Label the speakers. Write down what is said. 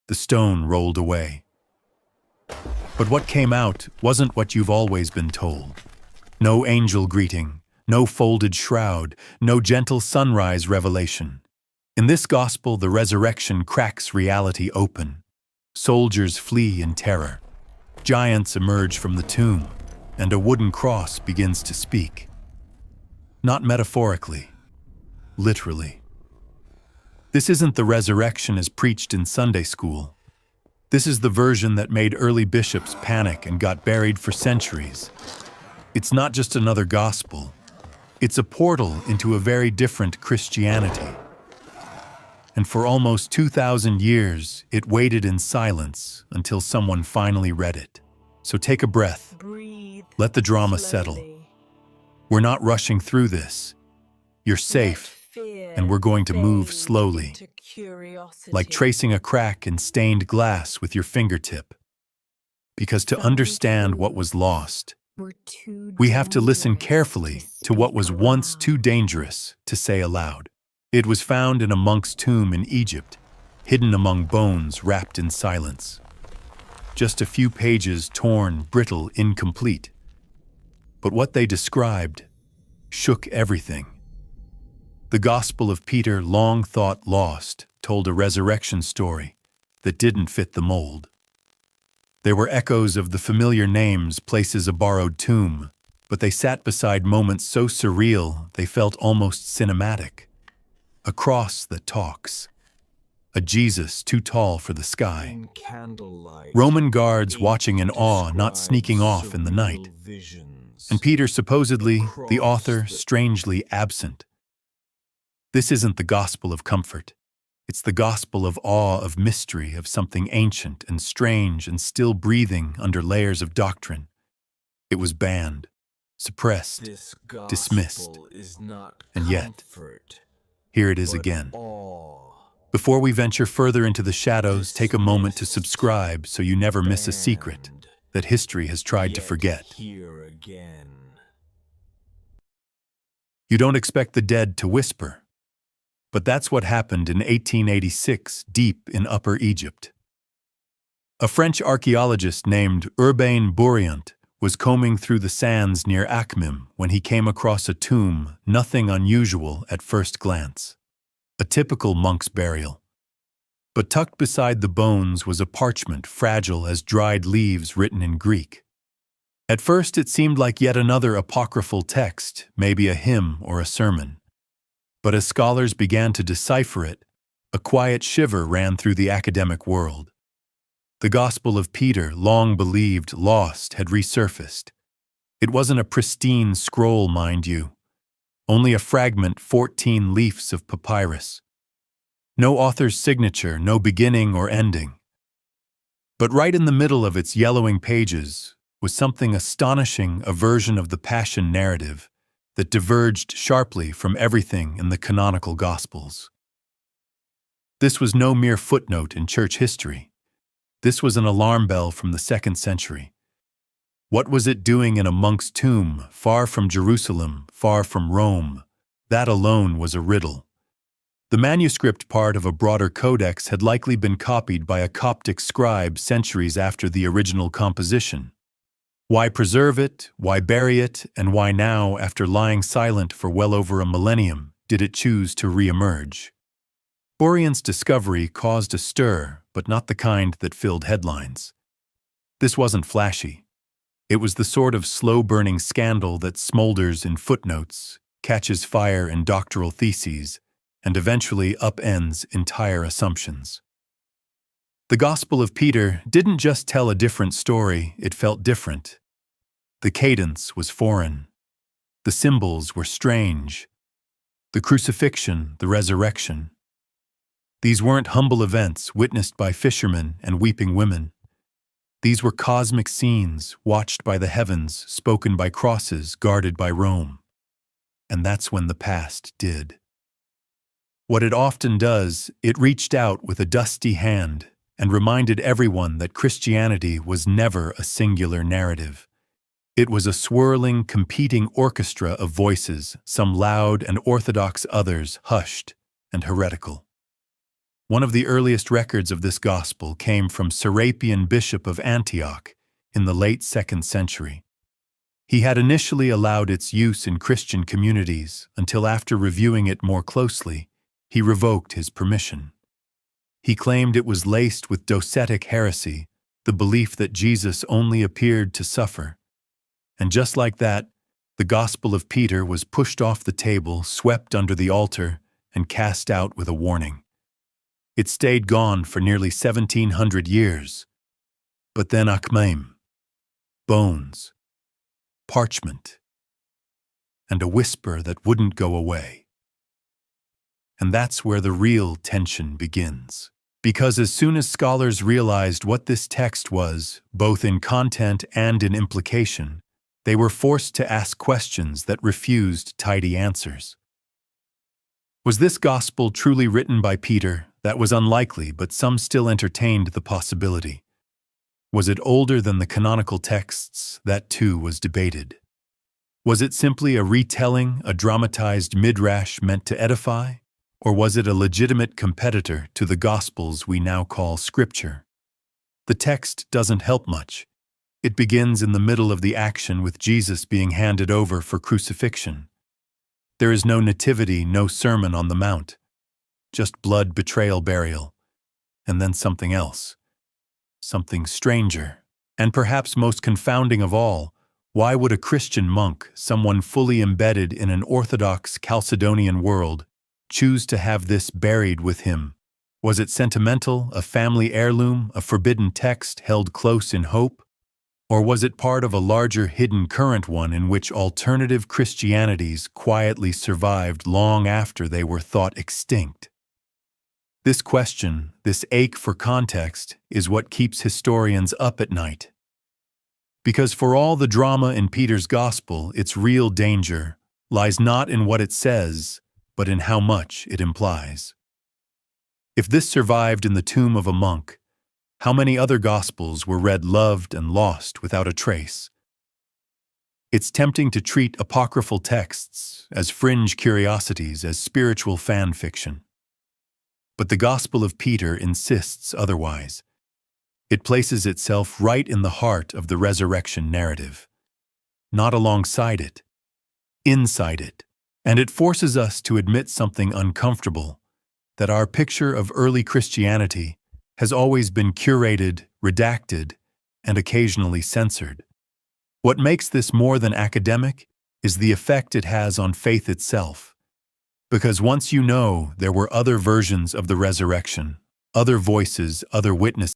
Speaker 1: The stone rolled away. But what came out wasn't what you've always been told. No angel greeting, no folded shroud, no gentle sunrise revelation. In this gospel, the resurrection cracks reality open. Soldiers flee in terror. Giants emerge from the tomb, and a wooden cross begins to speak. Not metaphorically, literally. This isn't the resurrection as preached in Sunday school. This is the version that made early bishops panic and got buried for centuries. It's not just another gospel. It's a portal into a very different Christianity. And for almost 2,000 years, it waited in silence until someone finally read it. So take a breath.
Speaker 2: Breathe.
Speaker 1: Let the drama
Speaker 2: slowly.
Speaker 1: settle. We're not rushing through this. You're safe, and we're going to move slowly, like tracing a crack in stained glass with your fingertip. Because to understand what was lost, we have to listen carefully to what was once too dangerous to say aloud. It was found in a monk's tomb in Egypt, hidden among bones wrapped in silence. Just a few pages torn, brittle, incomplete. But what they described shook everything. The Gospel of Peter, long thought lost, told a resurrection story that didn't fit the mold. There were echoes of the familiar names, places a borrowed tomb, but they sat beside moments so surreal they felt almost cinematic. A cross that talks. A Jesus too tall for the sky. Roman guards watching in awe, not sneaking off in the night. And Peter, supposedly, the author, strangely absent. This isn't the gospel of comfort. It's the gospel of awe, of mystery, of something ancient and strange and still breathing under layers of doctrine. It was banned, suppressed, dismissed. And yet, here it is again. Before we venture further into the shadows, take a moment to subscribe so you never miss a secret that history has tried to forget. You don't expect the dead to whisper. But that's what happened in 1886, deep in Upper Egypt. A French archaeologist named Urbain Bourriant was combing through the sands near Akhmim when he came across a tomb, nothing unusual at first glance. A typical monk's burial. But tucked beside the bones was a parchment fragile as dried leaves written in Greek. At first it seemed like yet another apocryphal text, maybe a hymn or a sermon. But as scholars began to decipher it, a quiet shiver ran through the academic world. The Gospel of Peter, long believed lost, had resurfaced. It wasn't a pristine scroll, mind you. Only a fragment, 14 leaves of papyrus. No author's signature, no beginning or ending. But right in the middle of its yellowing pages was something astonishing, a version of the Passion narrative that diverged sharply from everything in the canonical Gospels. This was no mere footnote in church history. This was an alarm bell from the 2nd century. What was it doing in a monk's tomb, far from Jerusalem, far from Rome? That alone was a riddle. The manuscript part of a broader codex had likely been copied by a Coptic scribe centuries after the original composition. Why preserve it, why bury it, and why now, after lying silent for well over a millennium, did it choose to re-emerge? Bourriant's discovery caused a stir, but not the kind that filled headlines. This wasn't flashy. It was the sort of slow-burning scandal that smolders in footnotes, catches fire in doctoral theses, and eventually upends entire assumptions. The Gospel of Peter didn't just tell a different story, it felt different. The cadence was foreign. The symbols were strange. The crucifixion, the resurrection. These weren't humble events witnessed by fishermen and weeping women. These were cosmic scenes watched by the heavens, spoken by crosses, guarded by Rome. And that's when the past did. What it often does, it reached out with a dusty hand and reminded everyone that Christianity was never a singular narrative. It was a swirling, competing orchestra of voices, some loud and orthodox, others hushed and heretical. One of the earliest records of this gospel came from Serapion, bishop of Antioch, in the late 2nd century. He had initially allowed its use in Christian communities until, after reviewing it more closely, he revoked his permission. He claimed it was laced with docetic heresy, the belief that Jesus only appeared to suffer. And just like that, the Gospel of Peter was pushed off the table, swept under the altar, and cast out with a warning. It stayed gone for nearly 1,700 years. But then akmaim, bones, parchment, and a whisper that wouldn't go away. And that's where the real tension begins. Because as soon as scholars realized what this text was, both in content and in implication, they were forced to ask questions that refused tidy answers. Was this gospel truly written by Peter? That was unlikely, but some still entertained the possibility. Was it older than the canonical texts? That too was debated. Was it simply a retelling, a dramatized midrash meant to edify? Or was it a legitimate competitor to the Gospels we now call Scripture? The text doesn't help much. It begins in the middle of the action with Jesus being handed over for crucifixion. There is no nativity, no sermon on the Mount. Just blood, betrayal, burial, and then something else. Something stranger. And perhaps most confounding of all, why would a Christian monk, someone fully embedded in an Orthodox Chalcedonian world, choose to have this buried with him? Was it sentimental, a family heirloom, a forbidden text held close in hope? Or was it part of a larger hidden current one in which alternative Christianities quietly survived long after they were thought extinct? This question, this ache for context, is what keeps historians up at night. Because for all the drama in Peter's Gospel, its real danger lies not in what it says, but in how much it implies. If this survived in the tomb of a monk, how many other Gospels were read, loved, and lost without a trace? It's tempting to treat apocryphal texts as fringe curiosities, as spiritual fan fiction. But the Gospel of Peter insists otherwise. It places itself right in the heart of the resurrection narrative. Not alongside it, inside it. And it forces us to admit something uncomfortable, that our picture of early Christianity has always been curated, redacted, and occasionally censored. What makes this more than academic is the effect it has on faith itself. Because once you know there were other versions of the resurrection, other voices, other witnesses,